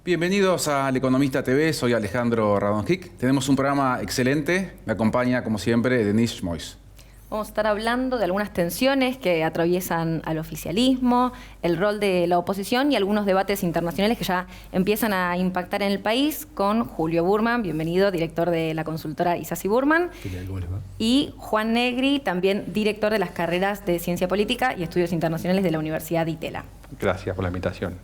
Bienvenidos al Economista TV, soy Alejandro Radonjic. Tenemos un programa excelente, me acompaña como siempre Denise Schmois. Vamos a estar hablando de algunas tensiones que atraviesan al oficialismo, el rol de la oposición y algunos debates internacionales que ya empiezan a impactar en el país con Julio Burman, bienvenido, director de la consultora Isasi Burman. ¿Cómo les va? Y Juan Negri, también director de las carreras de Ciencia Política y Estudios Internacionales de la Universidad de Itela. Gracias por la invitación.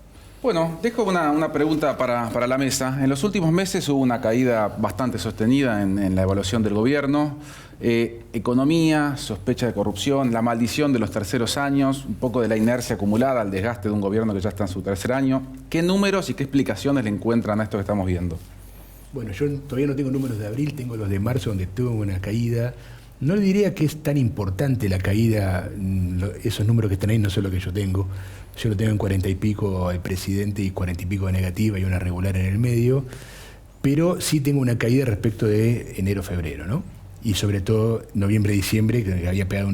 Bueno, dejo una pregunta para la mesa. En los últimos meses hubo una caída bastante sostenida en la evaluación del gobierno. Economía, sospecha de corrupción, la maldición de los terceros años, un poco de la inercia acumulada, el desgaste de un gobierno que ya está en su tercer año. ¿Qué números y qué explicaciones le encuentran a esto que estamos viendo? Bueno, yo todavía no tengo números de abril, tengo los de marzo donde tuvo una caída. No le diría que es tan importante la caída, esos números que están ahí no son los que yo tengo. Yo lo tengo en 40 y pico al presidente y 40 y pico de negativa y una regular en el medio, pero sí tengo una caída respecto de enero-febrero, ¿no? Y sobre todo noviembre-diciembre, que había pegado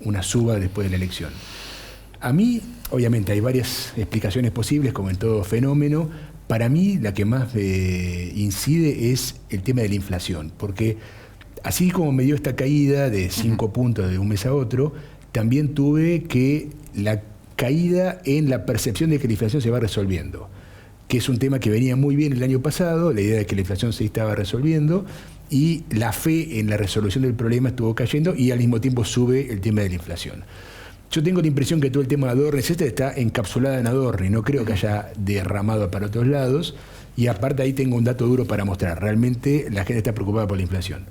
una suba después de la elección. A mí, obviamente, hay varias explicaciones posibles, como en todo fenómeno. Para mí, la que más incide es el tema de la inflación, porque así como me dio esta caída de 5 puntos de un mes a otro, también tuve que la caída en la percepción de que la inflación se va resolviendo, que es un tema que venía muy bien el año pasado, la idea de que la inflación se estaba resolviendo, y la fe en la resolución del problema estuvo cayendo y al mismo tiempo sube el tema de la inflación. Yo tengo la impresión que todo el tema de Adorni está encapsulada en Adorni, no creo que haya derramado para otros lados, y aparte ahí tengo un dato duro para mostrar, realmente la gente está preocupada por la inflación.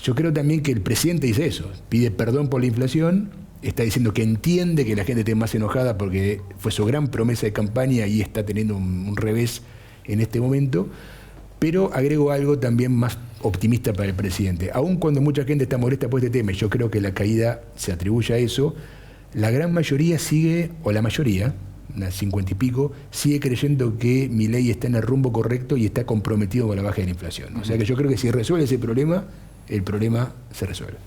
Yo creo también que el presidente dice eso, pide perdón por la inflación, está diciendo que entiende que la gente esté más enojada porque fue su gran promesa de campaña y está teniendo un revés en este momento, pero agrego algo también más optimista para el presidente. Aun cuando mucha gente está molesta por este tema, y yo creo que la caída se atribuye a eso, la gran mayoría sigue, o la mayoría, unas 50 y pico, sigue creyendo que Milei está en el rumbo correcto y está comprometido con la baja de la inflación. O sea que yo creo que si resuelve ese problema, el problema se resuelve.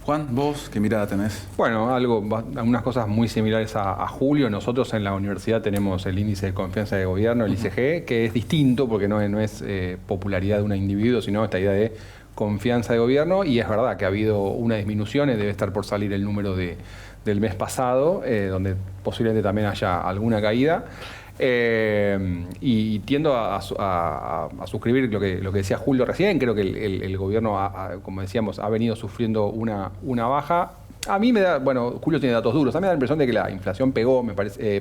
Juan, ¿vos qué mirada tenés? Bueno, algunas cosas muy similares a Julio. Nosotros en la universidad tenemos el índice de confianza de gobierno, el ICG, que es distinto porque no es popularidad de un individuo, sino esta idea de confianza de gobierno. Y es verdad que ha habido una disminución, debe estar por salir el número del mes pasado, donde posiblemente también haya alguna caída. Y tiendo a suscribir lo que decía Julio recién. Creo que el gobierno, como decíamos, ha venido sufriendo una baja. A mí me da, bueno, Julio tiene datos duros, a mí me da la impresión de que la inflación pegó, me parece,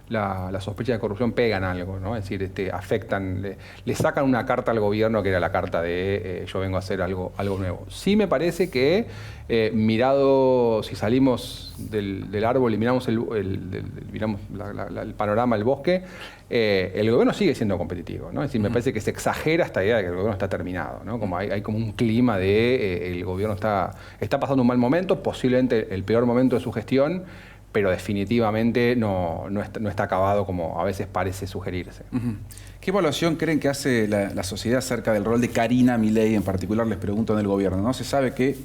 la sospecha de corrupción pegan algo, ¿no? Es decir, afectan, le sacan una carta al gobierno que era la carta de yo vengo a hacer algo nuevo. Sí me parece que mirado, si salimos del árbol y miramos miramos el panorama, el bosque, el gobierno sigue siendo competitivo, ¿no? Es decir, me parece que se exagera esta idea de que el gobierno está terminado, ¿no? Como hay como un clima de el gobierno está pasando un mal momento, posiblemente el peor momento de su gestión, pero definitivamente no está acabado como a veces parece sugerirse. ¿Qué evaluación creen que hace la sociedad acerca del rol de Karina Milei en particular? Les pregunto en el gobierno, ¿no? Se sabe que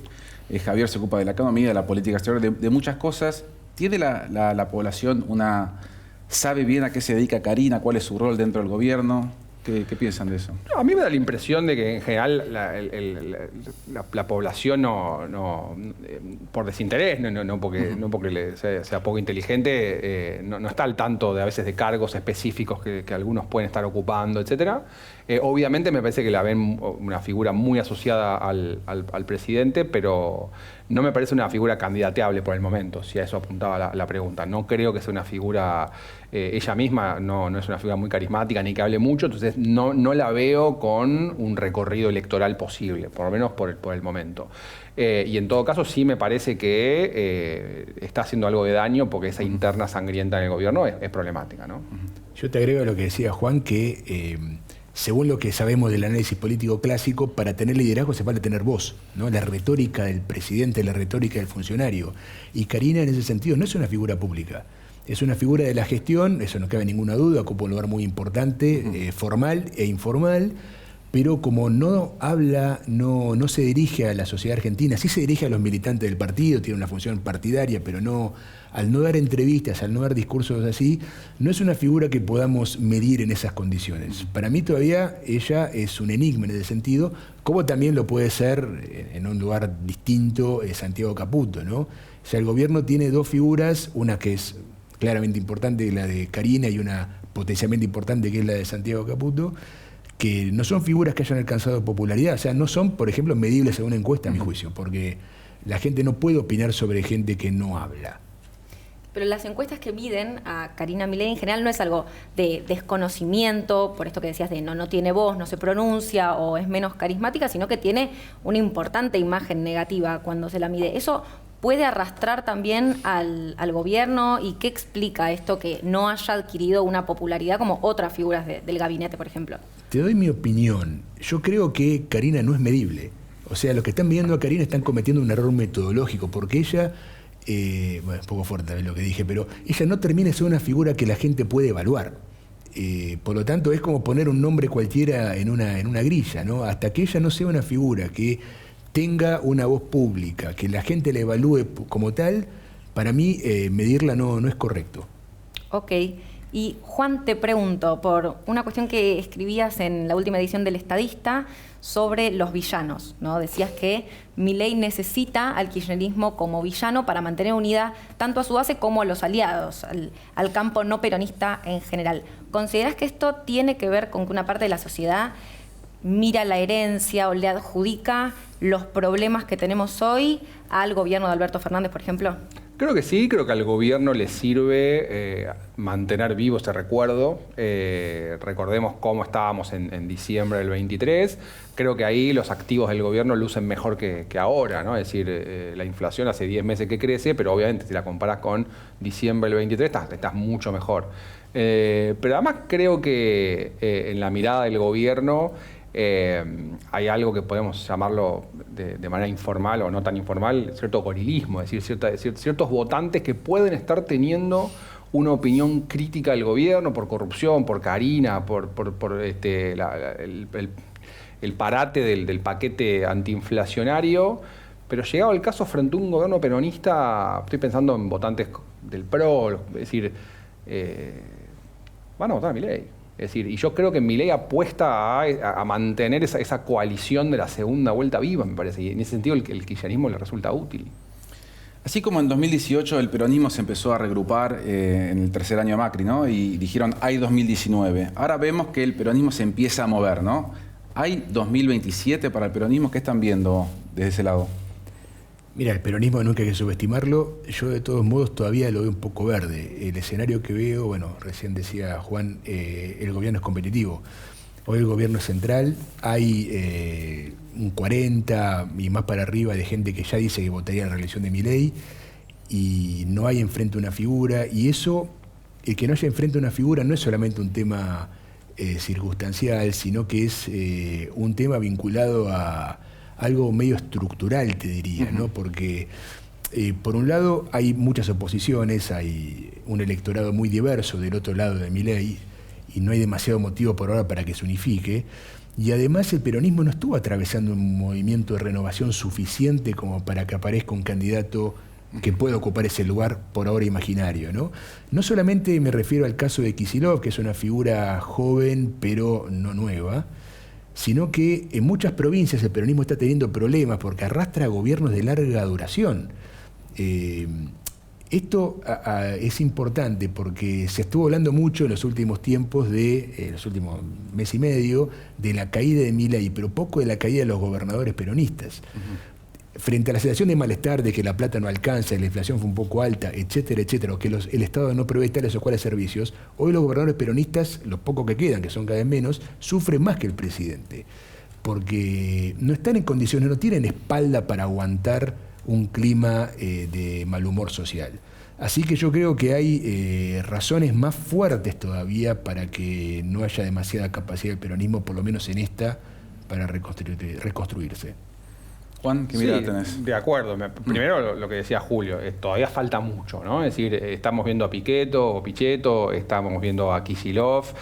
Javier se ocupa de la economía, de la política exterior, de muchas cosas. ¿Tiene la población sabe bien a qué se dedica Karina, cuál es su rol dentro del gobierno? ¿Qué piensan de eso? No, a mí me da la impresión de que en general la población por desinterés, no porque sea poco inteligente, no está al tanto de a veces de cargos específicos que algunos pueden estar ocupando, etcétera. Obviamente me parece que la ven una figura muy asociada al presidente, pero no me parece una figura candidateable por el momento, si a eso apuntaba la pregunta. No creo que sea una figura, ella misma no es una figura muy carismática ni que hable mucho, entonces no la veo con un recorrido electoral posible, por lo menos por el momento. Y en todo caso sí me parece que está haciendo algo de daño porque esa interna sangrienta en el gobierno es problemática, ¿no? Yo te agrego a lo que decía Juan, que según lo que sabemos del análisis político clásico, para tener liderazgo se vale tener voz, ¿no? La retórica del presidente, la retórica del funcionario. Y Karina en ese sentido no es una figura pública, es una figura de la gestión, eso no cabe ninguna duda, ocupa un lugar muy importante, formal e informal, pero como no habla, no se dirige a la sociedad argentina, sí se dirige a los militantes del partido, tiene una función partidaria, pero no, al no dar entrevistas, al no dar discursos así, no es una figura que podamos medir en esas condiciones. Para mí todavía ella es un enigma en ese sentido, como también lo puede ser en un lugar distinto Santiago Caputo, ¿no? O sea, el gobierno tiene dos figuras, una que es claramente importante, la de Karina, y una potencialmente importante que es la de Santiago Caputo, que no son figuras que hayan alcanzado popularidad, o sea, no son, por ejemplo, medibles en una encuesta, a mi juicio, porque la gente no puede opinar sobre gente que no habla. Pero las encuestas que miden a Karina Milei en general no es algo de desconocimiento, por esto que decías de no tiene voz, no se pronuncia o es menos carismática, sino que tiene una importante imagen negativa cuando se la mide. ¿Eso puede arrastrar también al gobierno? ¿Y qué explica esto que no haya adquirido una popularidad como otras figuras del gabinete, por ejemplo? Te doy mi opinión. Yo creo que Karina no es medible. O sea, los que están viendo a Karina están cometiendo un error metodológico, porque ella, bueno, es poco fuerte lo que dije, pero ella no termina de ser una figura que la gente puede evaluar. Por lo tanto, es como poner un nombre cualquiera en una grilla, ¿no? Hasta que ella no sea una figura que tenga una voz pública, que la gente la evalúe como tal, para mí medirla no es correcto. Ok. Y Juan, te pregunto por una cuestión que escribías en la última edición del Estadista sobre los villanos, ¿no? Decías que Milei necesita al kirchnerismo como villano para mantener unida tanto a su base como a los aliados, al campo no peronista en general. ¿Considerás que esto tiene que ver con que una parte de la sociedad mira la herencia o le adjudica los problemas que tenemos hoy al gobierno de Alberto Fernández, por ejemplo? Creo que sí, creo que al gobierno le sirve mantener vivo ese recuerdo. Recordemos cómo estábamos en diciembre del 23. Creo que ahí los activos del gobierno lucen mejor que ahora, ¿no? Es decir, la inflación hace 10 meses que crece, pero obviamente si la comparas con diciembre del 23 estás mucho mejor. Pero además creo que en la mirada del gobierno hay algo que podemos llamarlo de manera informal o no tan informal, cierto gorilismo, es decir, ciertos votantes que pueden estar teniendo una opinión crítica del gobierno por corrupción, por Karina, por el parate del paquete antiinflacionario, pero llegado el caso frente a un gobierno peronista, estoy pensando en votantes del PRO, es decir, van a votar a Milei. Es decir, y yo creo que Milei apuesta a mantener esa coalición de la segunda vuelta viva, me parece, y en ese sentido el kirchnerismo le resulta útil. Así como en 2018 el peronismo se empezó a regrupar en el tercer año de Macri, ¿no? Y dijeron, hay 2019. Ahora vemos que el peronismo se empieza a mover, ¿no? ¿Hay 2027 para el peronismo? ¿Qué están viendo desde ese lado? Mira, el peronismo nunca hay que subestimarlo. Yo de todos modos todavía lo veo un poco verde. El escenario que veo, bueno, recién decía Juan, el gobierno es competitivo. Hoy el gobierno es central, hay un 40 y más para arriba de gente que ya dice que votaría en la reelección de Milei y no hay enfrente una figura. Y eso, el que no haya enfrente una figura no es solamente un tema circunstancial, sino que es un tema vinculado a algo medio estructural, te diría, ¿no? Porque, por un lado, hay muchas oposiciones, hay un electorado muy diverso del otro lado de Milei, y no hay demasiado motivo por ahora para que se unifique, y además el peronismo no estuvo atravesando un movimiento de renovación suficiente como para que aparezca un candidato que pueda ocupar ese lugar por ahora imaginario, ¿no? No solamente me refiero al caso de Kicillof, que es una figura joven, pero no nueva, sino que en muchas provincias el peronismo está teniendo problemas porque arrastra a gobiernos de larga duración. Esto es importante porque se estuvo hablando mucho en los últimos tiempos, los últimos mes y medio, de la caída de Milei, pero poco de la caída de los gobernadores peronistas. Frente a la sensación de malestar de que la plata no alcanza, la inflación fue un poco alta, etcétera, etcétera, o que el Estado no provee tales o cuales servicios, hoy los gobernadores peronistas, los pocos que quedan, que son cada vez menos, sufren más que el presidente, porque no están en condiciones, no tienen espalda para aguantar un clima de mal humor social. Así que yo creo que hay razones más fuertes todavía para que no haya demasiada capacidad del peronismo, por lo menos en esta, para reconstruirse. Juan, ¿qué mirada tenés? De acuerdo. Primero lo que decía Julio, todavía falta mucho, ¿no? Es decir, estamos viendo a Pichetto o Pichetto, estamos viendo a Kicillof,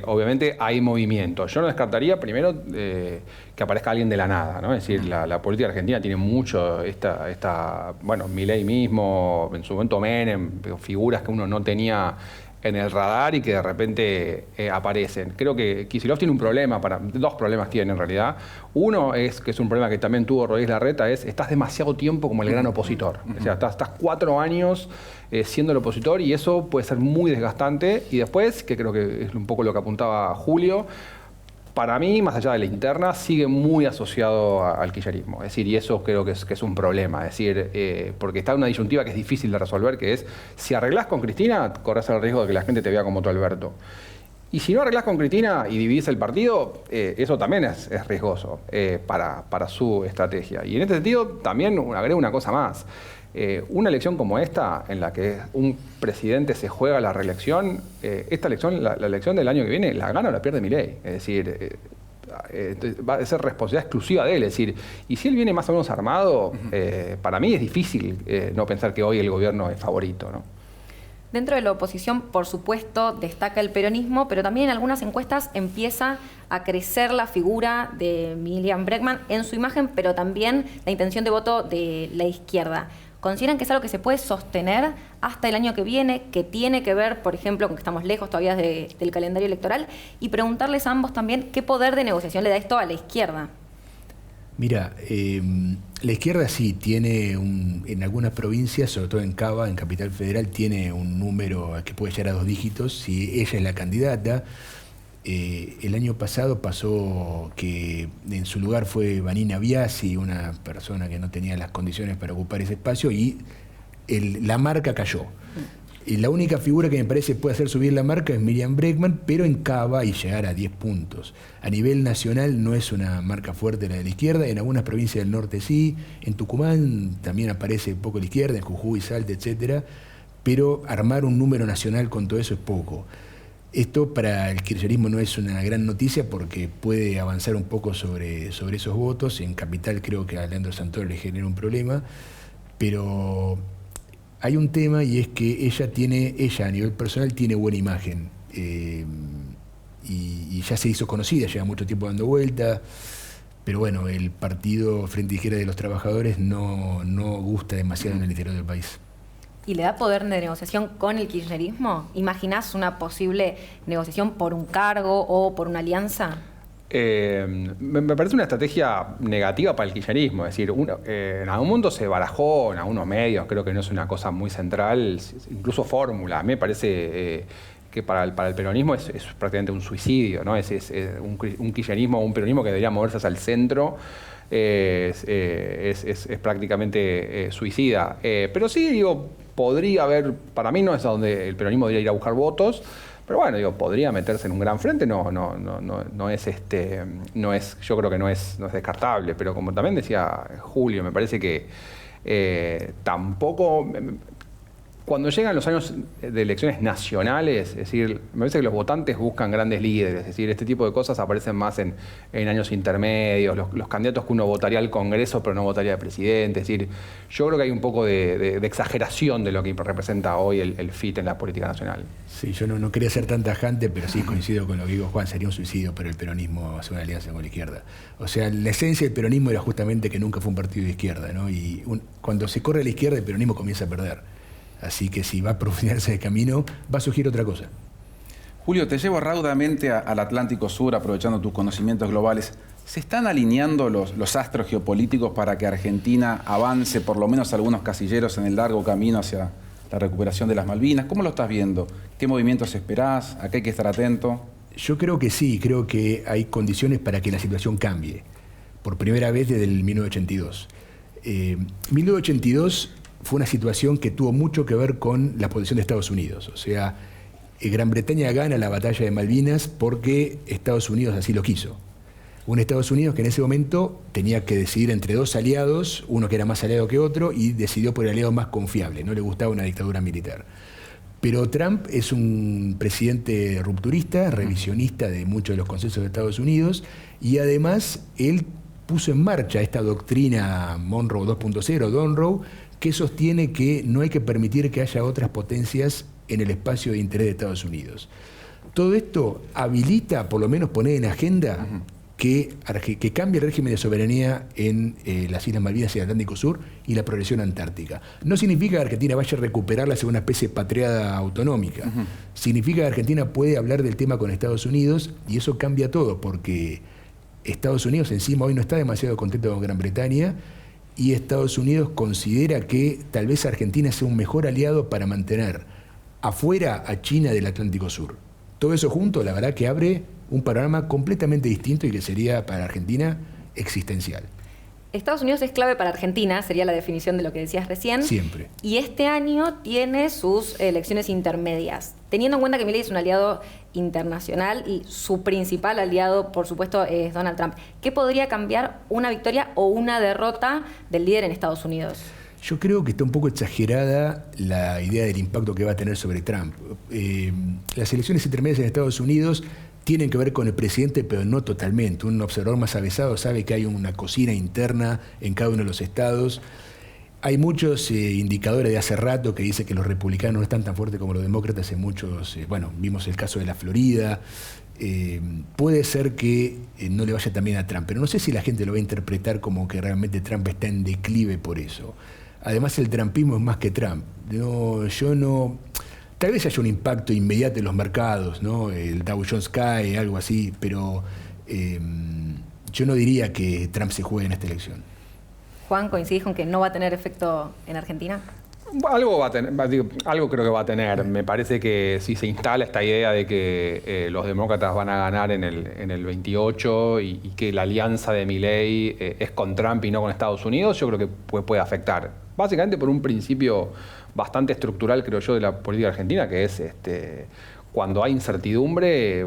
obviamente hay movimiento. Yo no descartaría primero que aparezca alguien de la nada, ¿no? Es decir, la política argentina tiene mucho bueno, Milei mismo, en su momento Menem, figuras que uno no tenía en el radar y que de repente aparecen. Creo que Kicillof tiene un problema, dos problemas tiene en realidad. Uno es, que es un problema que también tuvo Rodríguez Larreta, estás demasiado tiempo como el gran opositor. O sea, estás 4 años siendo el opositor y eso puede ser muy desgastante. Y después, que creo que es un poco lo que apuntaba Julio, para mí, más allá de la interna, sigue muy asociado al kirchnerismo. Es decir, y eso creo que es un problema. Es decir, porque está una disyuntiva que es difícil de resolver, que es, si arreglás con Cristina, corres el riesgo de que la gente te vea como tu Alberto. Y si no arreglás con Cristina y dividís el partido, eso también es riesgoso para su estrategia. Y en este sentido, también agrego una cosa más. Una elección como esta, en la que un presidente se juega la reelección, esta elección, la elección del año que viene, la gana o la pierde Milei. Es decir, va a ser responsabilidad exclusiva de él. Es decir, y si él viene más o menos armado, para mí es difícil no pensar que hoy el gobierno es favorito, ¿no? Dentro de la oposición, por supuesto, destaca el peronismo, pero también en algunas encuestas empieza a crecer la figura de Miriam Bregman en su imagen, pero también la intención de voto de la izquierda. ¿Consideran que es algo que se puede sostener hasta el año que viene, que tiene que ver, por ejemplo, con que estamos lejos todavía del calendario electoral? Y preguntarles a ambos también qué poder de negociación le da esto a la izquierda. Mira, la izquierda sí tiene, en algunas provincias, sobre todo en Cava, en Capital Federal, tiene un número que puede llegar a 2 dígitos, si ella es la candidata. El año pasado pasó que en su lugar fue Vanina Biasi, una persona que no tenía las condiciones para ocupar ese espacio, y la marca cayó. Y la única figura que me parece puede hacer subir la marca es Miriam Bregman, pero en Cava y llegar a 10 puntos. A nivel nacional no es una marca fuerte la de la izquierda, en algunas provincias del norte sí, en Tucumán también aparece un poco la izquierda, en Jujuy, Salta, etcétera, pero armar un número nacional con todo eso es poco. Esto para el kirchnerismo no es una gran noticia porque puede avanzar un poco sobre esos votos. En Capital creo que a Leandro Santoro le genera un problema, pero hay un tema y es que ella a nivel personal tiene buena imagen y ya se hizo conocida, lleva mucho tiempo dando vuelta, pero bueno, el partido Frente Izquierda de los Trabajadores no gusta demasiado en el interior del país. ¿Y le da poder de negociación con el kirchnerismo? ¿Imaginás una posible negociación por un cargo o por una alianza? Me parece una estrategia negativa para el kirchnerismo. Es decir, en algún mundo se barajó en algunos medios, creo que no es una cosa muy central, incluso fórmula. A mí me parece que para el peronismo es prácticamente un suicidio, ¿no? Es un kirchnerismo, un peronismo que debería moverse hacia el centro. Es prácticamente suicida. Pero sí, digo, podría haber, para mí no es a donde el peronismo debería ir a buscar votos, pero bueno, digo, podría meterse en un gran frente, no es, yo creo que no es descartable, pero como también decía Julio, me parece que tampoco. Cuando llegan los años de elecciones nacionales, es decir, me parece que los votantes buscan grandes líderes, es decir, este tipo de cosas aparecen más en años intermedios, los candidatos que uno votaría al Congreso pero no votaría de presidente, es decir, yo creo que hay un poco de exageración de lo que representa hoy el FIT en la política nacional. Sí, yo no quería ser tan tajante, pero sí coincido con lo que dijo Juan, sería un suicidio para el peronismo hacer una alianza con la izquierda. O sea, la esencia del peronismo era justamente que nunca fue un partido de izquierda, ¿no? Y cuando se corre a la izquierda, el peronismo comienza a perder. Así que si va a profundizarse de camino, va a surgir otra cosa. Julio, te llevo raudamente al Atlántico Sur, aprovechando tus conocimientos globales. ¿Se están alineando los astros geopolíticos para que Argentina avance por lo menos algunos casilleros en el largo camino hacia la recuperación de las Malvinas? ¿Cómo lo estás viendo? ¿Qué movimientos esperás? ¿A qué hay que estar atento? Yo creo que sí, creo que hay condiciones para que la situación cambie. Por primera vez desde el 1982. 1982 fue una situación que tuvo mucho que ver con la posición de Estados Unidos. O sea, Gran Bretaña gana la batalla de Malvinas porque Estados Unidos así lo quiso. Un Estados Unidos que en ese momento tenía que decidir entre dos aliados, uno que era más aliado que otro, y decidió por el aliado más confiable, no le gustaba una dictadura militar. Pero Trump es un presidente rupturista, revisionista de muchos de los consensos de Estados Unidos, y además él puso en marcha esta doctrina Monroe 2.0, Monroe, que sostiene que no hay que permitir que haya otras potencias en el espacio de interés de Estados Unidos. Todo esto habilita, por lo menos poner en agenda, que cambie el régimen de soberanía en las Islas Malvinas y el Atlántico Sur y la progresión antártica. No significa que Argentina vaya a recuperarla como una especie de patriada autonómica. Significa que Argentina puede hablar del tema con Estados Unidos y eso cambia todo, porque Estados Unidos encima hoy no está demasiado contento con Gran Bretaña y Estados Unidos considera que tal vez Argentina sea un mejor aliado para mantener afuera a China del Atlántico Sur. Todo eso junto, la verdad que abre un panorama completamente distinto y que sería para Argentina existencial. Estados Unidos es clave para Argentina, sería la definición de lo que decías recién. Siempre. Y este año tiene sus elecciones intermedias. Teniendo en cuenta que Milei es un aliado internacional y su principal aliado, por supuesto, es Donald Trump, ¿qué podría cambiar una victoria o una derrota del líder en Estados Unidos? Yo creo que está un poco exagerada la idea del impacto que va a tener sobre Trump. Las elecciones intermedias en Estados Unidos tienen que ver con el presidente, pero no totalmente. Un observador más avesado sabe que hay una cocina interna en cada uno de los estados. Hay muchos indicadores de hace rato que dicen que los republicanos no están tan fuertes como los demócratas en muchos... vimos el caso de la Florida. Puede ser que no le vaya también a Trump, pero no sé si la gente lo va a interpretar como que realmente Trump está en declive por eso. Además, el trumpismo es más que Trump. Tal vez haya un impacto inmediato en los mercados, ¿no? El Dow Jones cae, algo así, pero yo no diría que Trump se juegue en esta elección. Juan, ¿coincidís con que no va a tener efecto en Argentina? Algo va a tener, algo creo que va a tener. Me parece que si se instala esta idea de que los demócratas van a ganar en el 28 y que la alianza de Milei es con Trump y no con Estados Unidos, yo creo que puede afectar. Básicamente por un principio bastante estructural, creo yo, de la política argentina, que es cuando hay incertidumbre,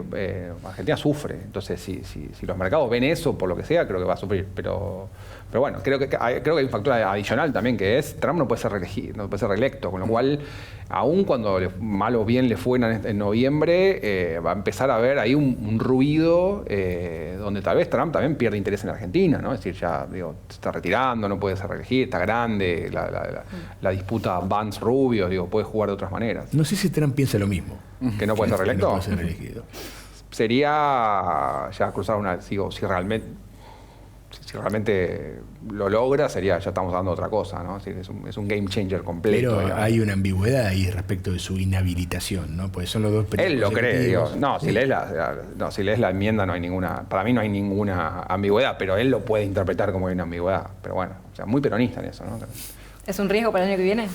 Argentina sufre. Entonces, si los mercados ven eso, por lo que sea, creo que va a sufrir. Pero bueno, creo que hay un factor adicional también, que es Trump no puede ser reelegido, no puede ser reelecto, con lo cual, aún cuando mal o bien le fue en noviembre, va a empezar a haber ahí un ruido donde tal vez Trump también pierde interés en Argentina, ¿no? Es decir, ya se está retirando, no puede ser reelegido, está grande, la disputa Vance-Rubio, puede jugar de otras maneras. No sé si Trump piensa lo mismo. ¿Que no puede ser reelecto? No puede ser reelegido. Sería ya cruzar si realmente lo logra, ya estamos dando otra cosa, ¿no? Es un game changer completo. Pero digamos. hay una ambigüedad ahí respecto de su inhabilitación, ¿no? Pues son los dos Él lo cree, si lees la enmienda no hay ninguna, para mí no hay ninguna ambigüedad, pero él lo puede interpretar como una ambigüedad. Pero bueno, muy peronista en eso, ¿no? ¿Es un riesgo para el año que viene?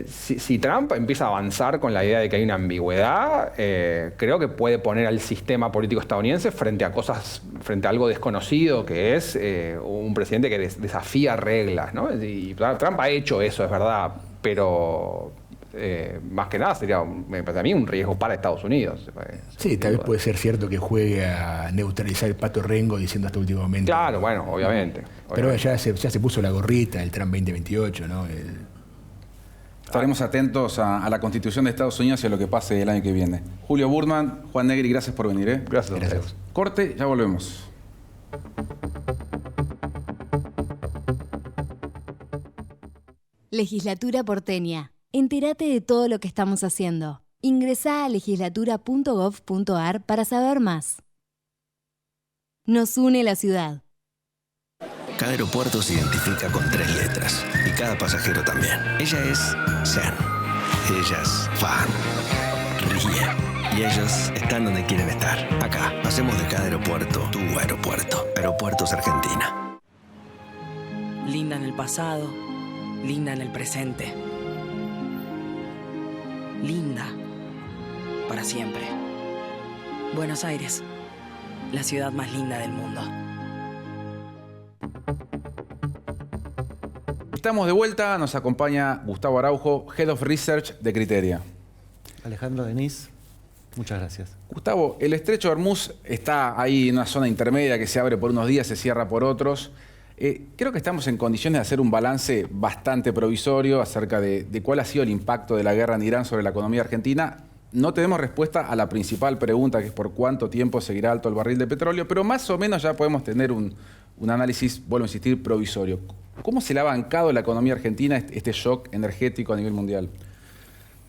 Si Trump empieza a avanzar con la idea de que hay una ambigüedad, creo que puede poner al sistema político estadounidense frente a algo desconocido, que es un presidente que desafía reglas, ¿no? Y Trump ha hecho eso, es verdad, pero más que nada sería, me parece a mí, un riesgo para Estados Unidos. Sí, tal vez puede ser cierto que juegue a neutralizar el Pato Rengo diciendo hasta último momento. Claro, bueno, obviamente. Pero ya se puso la gorrita, el Trump 2028, ¿no? Estaremos atentos a la Constitución de Estados Unidos y a lo que pase el año que viene. Julio Burman, Juan Negri, gracias por venir. Gracias. Gracias. Corte, ya volvemos. Legislatura porteña. Entérate de todo lo que estamos haciendo. Ingresá a legislatura.gov.ar para saber más. Nos une la ciudad. Cada aeropuerto se identifica con 3 letras y cada pasajero también. Ella es Zen, ella es Fan, Rie y ellos están donde quieren estar. Acá hacemos de cada aeropuerto tu aeropuerto. Aeropuertos Argentina. Linda en el pasado, linda en el presente. Linda para siempre. Buenos Aires, la ciudad más linda del mundo. Estamos de vuelta, nos acompaña Gustavo Araujo, Head of Research de Criteria. Alejandro Denis. Muchas gracias. Gustavo, el estrecho de Hormuz está ahí en una zona intermedia que se abre por unos días, se cierra por otros. Creo que estamos en condiciones de hacer un balance bastante provisorio acerca de cuál ha sido el impacto de la guerra en Irán sobre la economía argentina. No tenemos respuesta a la principal pregunta, que es por cuánto tiempo seguirá alto el barril de petróleo, pero más o menos ya podemos tener un análisis, vuelvo a insistir, provisorio. ¿Cómo se le ha bancado la economía argentina este shock energético a nivel mundial?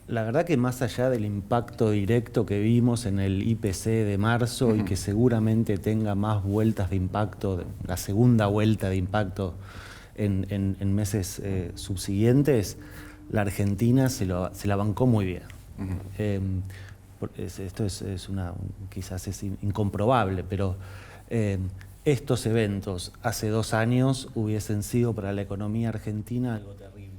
La verdad que más allá del impacto directo que vimos en el IPC de marzo y que seguramente tenga más vueltas de impacto, la segunda vuelta de impacto en meses subsiguientes, la Argentina se la bancó muy bien. Esto quizás es incomprobable, pero estos eventos hace 2 años hubiesen sido para la economía argentina algo terrible.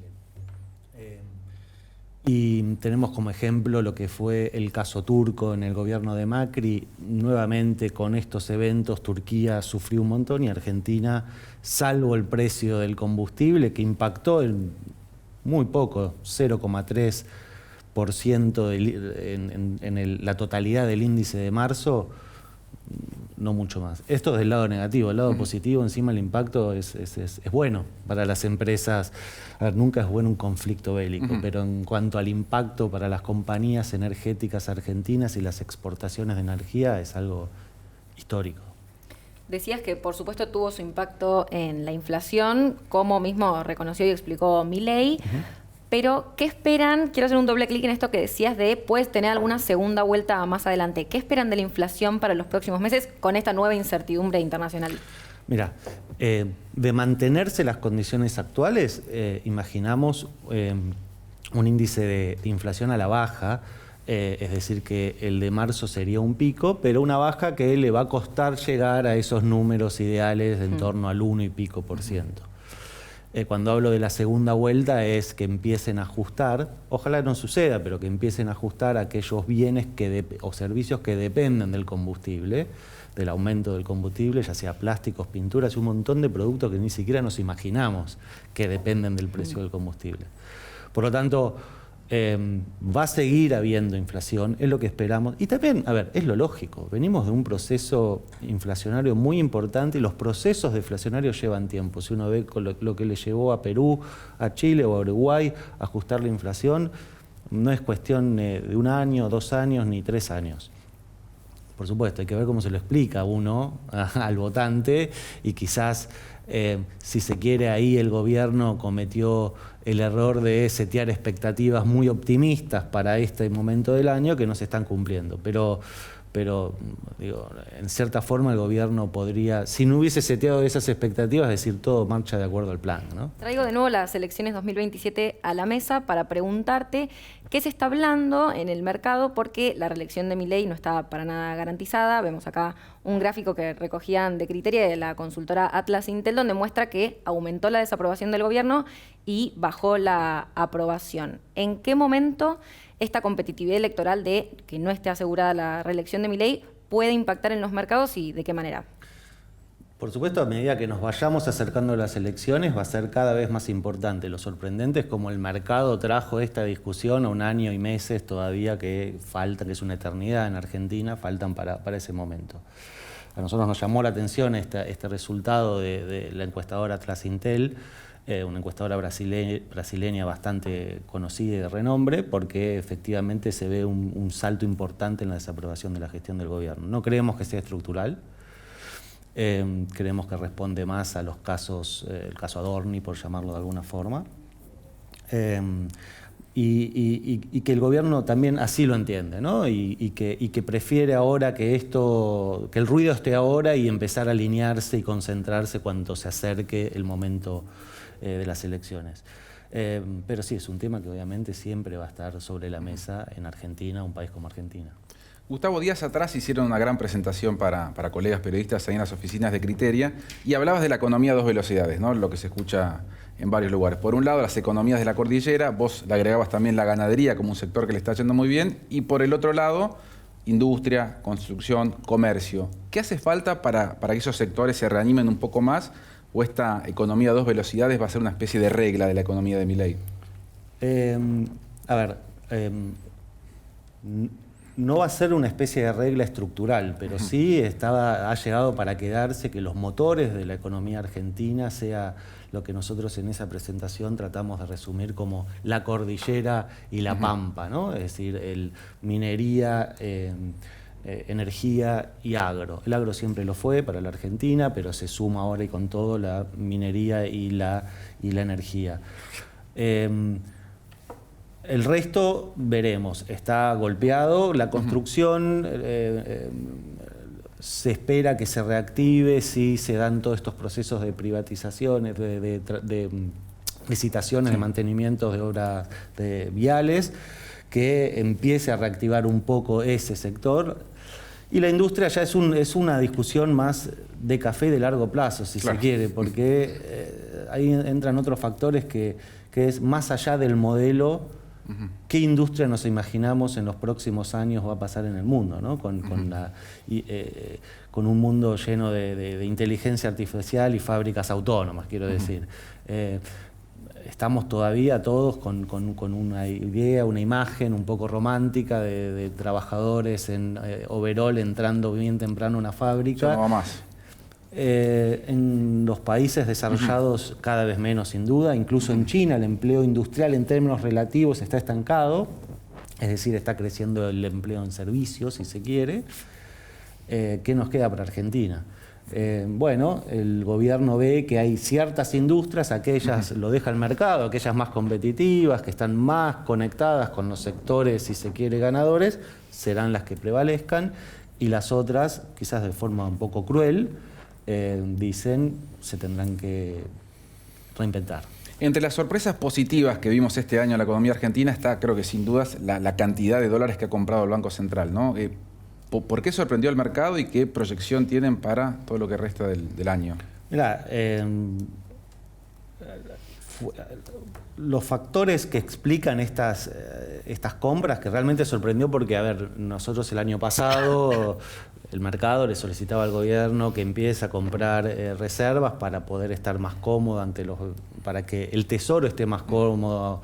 Y tenemos como ejemplo lo que fue el caso turco en el gobierno de Macri. Nuevamente con estos eventos Turquía sufrió un montón y Argentina, salvo el precio del combustible que impactó en muy poco, 0,3% en la totalidad del índice de marzo, no mucho más. Esto es del lado negativo. El lado positivo, encima el impacto es bueno para las empresas. A ver, nunca es bueno un conflicto bélico, pero en cuanto al impacto para las compañías energéticas argentinas y las exportaciones de energía es algo histórico. Decías que por supuesto tuvo su impacto en la inflación, como mismo reconoció y explicó Milei. Pero, ¿qué esperan? Quiero hacer un doble clic en esto que decías de puedes tener alguna segunda vuelta más adelante. ¿Qué esperan de la inflación para los próximos meses con esta nueva incertidumbre internacional? Mira, de mantenerse las condiciones actuales, imaginamos un índice de inflación a la baja, es decir, que el de marzo sería un pico, pero una baja que le va a costar llegar a esos números ideales de en torno al 1 y pico %. Cuando hablo de la segunda vuelta es que empiecen a ajustar, ojalá no suceda, pero que empiecen a ajustar aquellos bienes o servicios que dependen del combustible, del aumento del combustible, ya sea plásticos, pinturas y un montón de productos que ni siquiera nos imaginamos que dependen del precio del combustible. Por lo tanto, va a seguir habiendo inflación, es lo que esperamos. Y también, a ver, es lo lógico, venimos de un proceso inflacionario muy importante y los procesos deflacionarios llevan tiempo. Si uno ve lo que le llevó a Perú, a Chile o a Uruguay a ajustar la inflación, no es cuestión de 1 año, 2 años ni 3 años. Por supuesto, hay que ver cómo se lo explica uno al votante y quizás, si se quiere, ahí el gobierno cometió el error de setear expectativas muy optimistas para este momento del año que no se están cumpliendo. Pero digo, en cierta forma el gobierno podría, si no hubiese seteado esas expectativas, decir todo marcha de acuerdo al plan, ¿no? Traigo de nuevo las elecciones 2027 a la mesa para preguntarte qué se está hablando en el mercado, porque la reelección de Milei no está para nada garantizada. Vemos acá un gráfico que recogían de Criteria de la consultora Atlas Intel, donde muestra que aumentó la desaprobación del gobierno y bajó la aprobación. ¿En qué momento esta competitividad electoral de que no esté asegurada la reelección de Milei puede impactar en los mercados y de qué manera? Por supuesto, a medida que nos vayamos acercando a las elecciones va a ser cada vez más importante. Lo sorprendente es cómo el mercado trajo esta discusión a 1 año y meses todavía que falta, que es una eternidad en Argentina, faltan para ese momento. A nosotros nos llamó la atención este resultado de la encuestadora Atlas Intel, una encuestadora brasileña bastante conocida y de renombre, porque efectivamente se ve un salto importante en la desaprobación de la gestión del gobierno. No creemos que sea estructural, creemos que responde más a los casos, el caso Adorni, por llamarlo de alguna forma, y que el gobierno también así lo entiende, ¿no? y que prefiere ahora que el ruido esté ahora y empezar a alinearse y concentrarse cuando se acerque el momento de las elecciones. Pero sí, es un tema que obviamente siempre va a estar sobre la mesa en Argentina, un país como Argentina. Gustavo, días atrás hicieron una gran presentación para colegas periodistas ahí en las oficinas de Criteria y hablabas de la economía a 2 velocidades, ¿no? Lo que se escucha en varios lugares. Por un lado, las economías de la cordillera, vos le agregabas también la ganadería como un sector que le está yendo muy bien, y por el otro lado, industria, construcción, comercio. ¿Qué hace falta para que esos sectores se reanimen un poco más? ¿O esta economía a 2 velocidades va a ser una especie de regla de la economía de Milei? no va a ser una especie de regla estructural, pero sí ha llegado para quedarse que los motores de la economía argentina sea lo que nosotros en esa presentación tratamos de resumir como la cordillera y la pampa, ¿no? Es decir, minería, energía y agro. El agro siempre lo fue para la Argentina, pero se suma ahora y con todo la minería y la energía. El resto veremos, está golpeado, la construcción se espera que se reactive si se dan todos estos procesos de privatizaciones, de licitaciones, de mantenimiento de obras viales, que empiece a reactivar un poco ese sector. Y la industria ya es una discusión más de café de largo plazo, si se quiere, porque ahí entran otros factores que es más allá del modelo. ¿Qué industria nos imaginamos en los próximos años va a pasar en el mundo, ¿no? Con un mundo lleno de inteligencia artificial y fábricas autónomas, quiero decir. Estamos todavía todos con una idea, una imagen un poco romántica de trabajadores en overol entrando bien temprano a una fábrica. Eso no va más. En los países desarrollados cada vez menos, sin duda. Incluso en China el empleo industrial en términos relativos está estancado, es decir, está creciendo el empleo en servicios, si se quiere. ¿Qué nos queda para Argentina? Bueno, el gobierno ve que hay ciertas industrias, aquellas lo deja el mercado, aquellas más competitivas, que están más conectadas con los sectores, si se quiere, ganadores, serán las que prevalezcan, y las otras, quizás de forma un poco cruel, dicen, se tendrán que reinventar. Entre las sorpresas positivas que vimos este año en la economía argentina está, creo que sin dudas, la cantidad de dólares que ha comprado el Banco Central, ¿no? ¿Por qué sorprendió al mercado y qué proyección tienen para todo lo que resta del año? Mirá, los factores que explican estas compras, que realmente sorprendió porque, a ver, nosotros el año pasado el mercado le solicitaba al gobierno que empiece a comprar reservas para poder estar más cómodo para que el tesoro esté más cómodo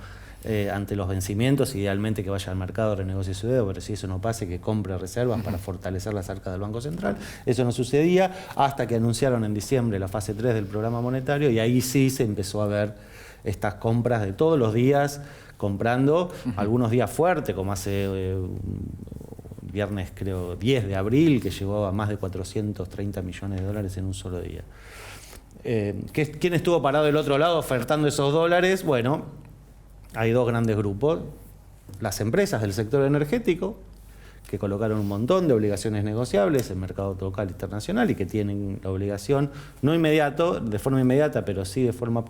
ante los vencimientos, idealmente que vaya al mercado, renegocie su deuda, pero si eso no pase, que compre reservas para fortalecer las arcas del Banco Central. Eso no sucedía hasta que anunciaron en diciembre la fase 3 del programa monetario, y ahí sí se empezó a ver estas compras de todos los días, comprando, algunos días fuertes, como hace viernes, creo, 10 de abril, que llegó a más de 430 millones de dólares en un solo día. ¿Quién estuvo parado del otro lado ofertando esos dólares? Bueno, hay dos grandes grupos. Las empresas del sector energético, que colocaron un montón de obligaciones negociables en mercado local e internacional y que tienen la obligación, no de forma inmediata, pero sí de forma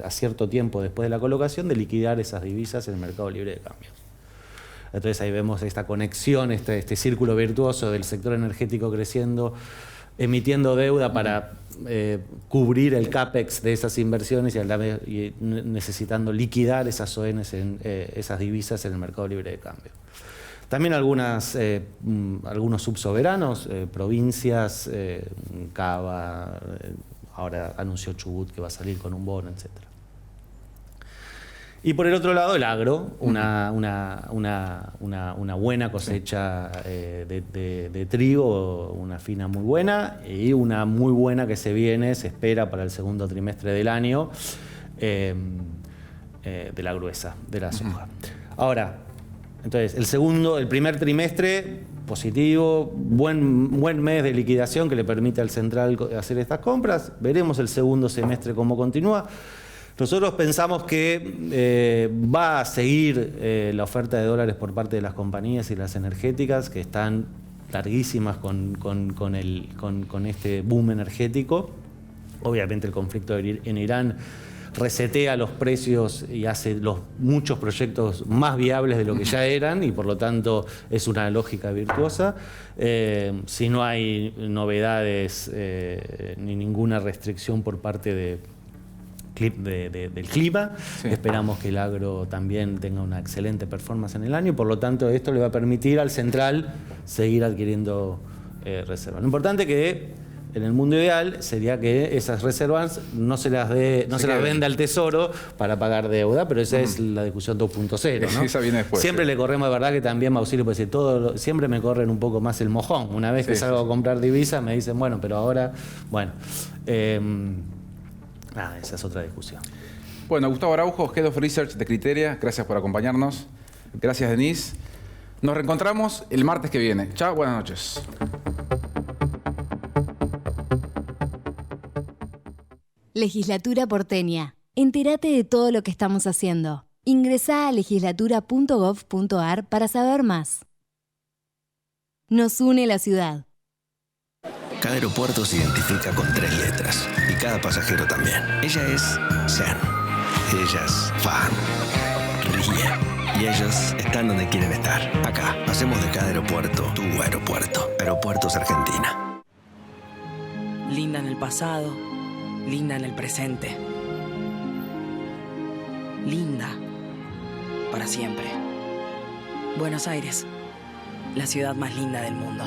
a cierto tiempo después de la colocación, de liquidar esas divisas en el mercado libre de cambios. Entonces ahí vemos esta conexión, este círculo virtuoso del sector energético creciendo, emitiendo deuda para cubrir el CAPEX de esas inversiones y necesitando liquidar esas ONs, esas divisas en el mercado libre de cambio. También algunos subsoberanos, provincias, Cava, ahora anunció Chubut que va a salir con un bono, etc. Y por el otro lado, el agro, una buena cosecha de trigo, una fina muy buena, y una muy buena que se espera para el segundo trimestre del año, de la gruesa, de la soja. Ahora, entonces, el primer trimestre, positivo, buen mes de liquidación que le permite al central hacer estas compras. Veremos el segundo semestre cómo continúa. Nosotros pensamos que va a seguir la oferta de dólares por parte de las compañías y las energéticas, que están larguísimas con este boom energético. Obviamente el conflicto en Irán resetea los precios y hace muchos proyectos más viables de lo que ya eran, y por lo tanto es una lógica virtuosa. Si no hay novedades ni ninguna restricción por parte del clima, sí, esperamos que el agro también tenga una excelente performance en el año, y por lo tanto esto le va a permitir al central seguir adquiriendo reservas. Lo importante es que En el mundo ideal sería que esas reservas no se las venda al Tesoro para pagar deuda, pero esa es la discusión 2.0, ¿no? Esa viene después. Siempre le corremos, de verdad que también Mausili puede decir, siempre me corren un poco más el mojón. Una vez que salgo a comprar divisas me dicen, bueno, pero ahora, bueno, esa es otra discusión. Bueno, Gustavo Araujo, Head of Research de Criteria, gracias por acompañarnos. Gracias, Denise. Nos reencontramos el martes que viene. Chao, buenas noches. Legislatura porteña. Entérate de todo lo que estamos haciendo. Ingresá a legislatura.gov.ar para saber más. Nos une la ciudad. Cada aeropuerto se identifica con 3 letras y cada pasajero también. Ella es Sean. Ella es Fan. Ríe. Y ellos están donde quieren estar. Acá. Hacemos de cada aeropuerto tu aeropuerto. Aeropuertos Argentina. Linda en el pasado, linda en el presente. Linda para siempre. Buenos Aires, la ciudad más linda del mundo.